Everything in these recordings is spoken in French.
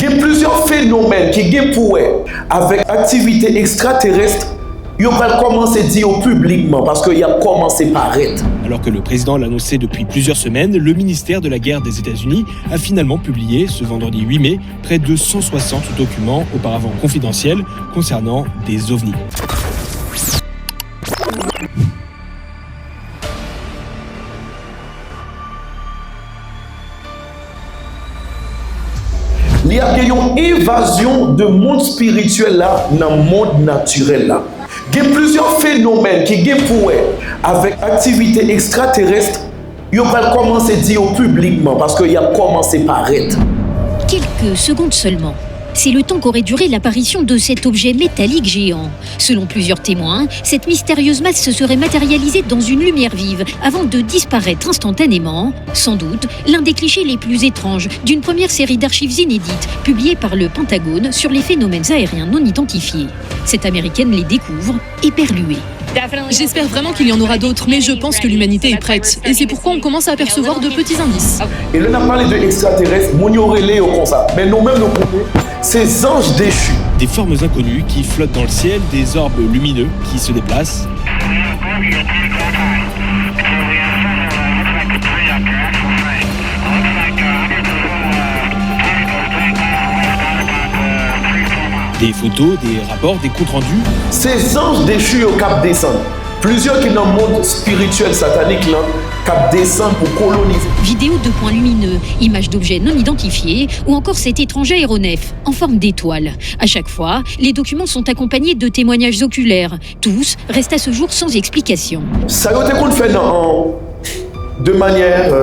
Il y a plusieurs phénomènes qui sont pour avec activité extraterrestre. Il va commencer à dire publiquement parce qu'il a commencé par être. Alors que le président l'a annoncé depuis plusieurs semaines, le ministère de la Guerre des États-Unis a finalement publié, ce vendredi 8 mai, près de 160 documents auparavant confidentiels concernant des ovnis. Il y a une évasion de monde spirituel là dans le monde naturel là. Il y a plusieurs phénomènes qui sont pour avec activité extraterrestre. Il va commencer à dire publiquement parce qu'il a commencé par être. Quelques secondes seulement. C'est le temps qu'aurait duré l'apparition de cet objet métallique géant. Selon plusieurs témoins, cette mystérieuse masse se serait matérialisée dans une lumière vive avant de disparaître instantanément. Sans doute, l'un des clichés les plus étranges d'une première série d'archives inédites publiées par le Pentagone sur les phénomènes aériens non identifiés. Cette américaine les découvre, éperluée. J'espère vraiment qu'il y en aura d'autres, mais je pense que l'humanité est prête. Et c'est pourquoi on commence à apercevoir de petits indices. Et là, on a parlé d'extraterrestres, on y aurait les comme ça. Mais nous-mêmes, nous connaissons ces anges déchus. Des formes inconnues qui flottent dans le ciel, des orbes lumineux qui se déplacent. Des photos, des rapports, des comptes rendus. Ces anges déchus au cap descendent. Plusieurs qui dans le monde spirituel satanique là, cap descendent pour coloniser. Vidéos de points lumineux, images d'objets non identifiés ou encore cet étrange aéronef en forme d'étoile. À chaque fois, les documents sont accompagnés de témoignages oculaires. Tous restent à ce jour sans explication. Ça a été qu'on fait de manière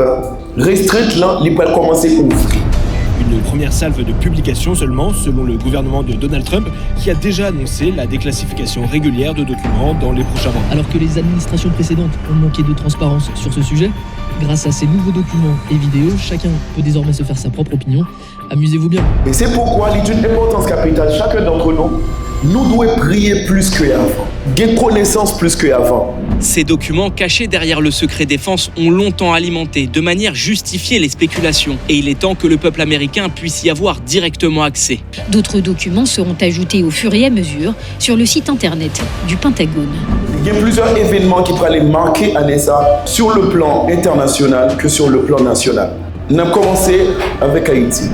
restreinte là, il peut commencer à ouvrir. Une première salve de publications seulement, selon le gouvernement de Donald Trump, qui a déjà annoncé la déclassification régulière de documents dans les prochains mois. Alors que les administrations précédentes ont manqué de transparence sur ce sujet, grâce à ces nouveaux documents et vidéos, chacun peut désormais se faire sa propre opinion. Amusez-vous bien. Et c'est pourquoi il est d'une importance capitale, chacun d'entre nous doit prier plus qu'avant, gagner connaissance plus qu'avant. Ces documents cachés derrière le secret défense ont longtemps alimenté, de manière justifiée, les spéculations. Et il est temps que le peuple américain puisse y avoir directement accès. D'autres documents seront ajoutés au fur et à mesure sur le site internet du Pentagone. Il y a plusieurs événements qui pourraient marquer Anessa sur le plan international que sur le plan national. On a commencé avec Haïti.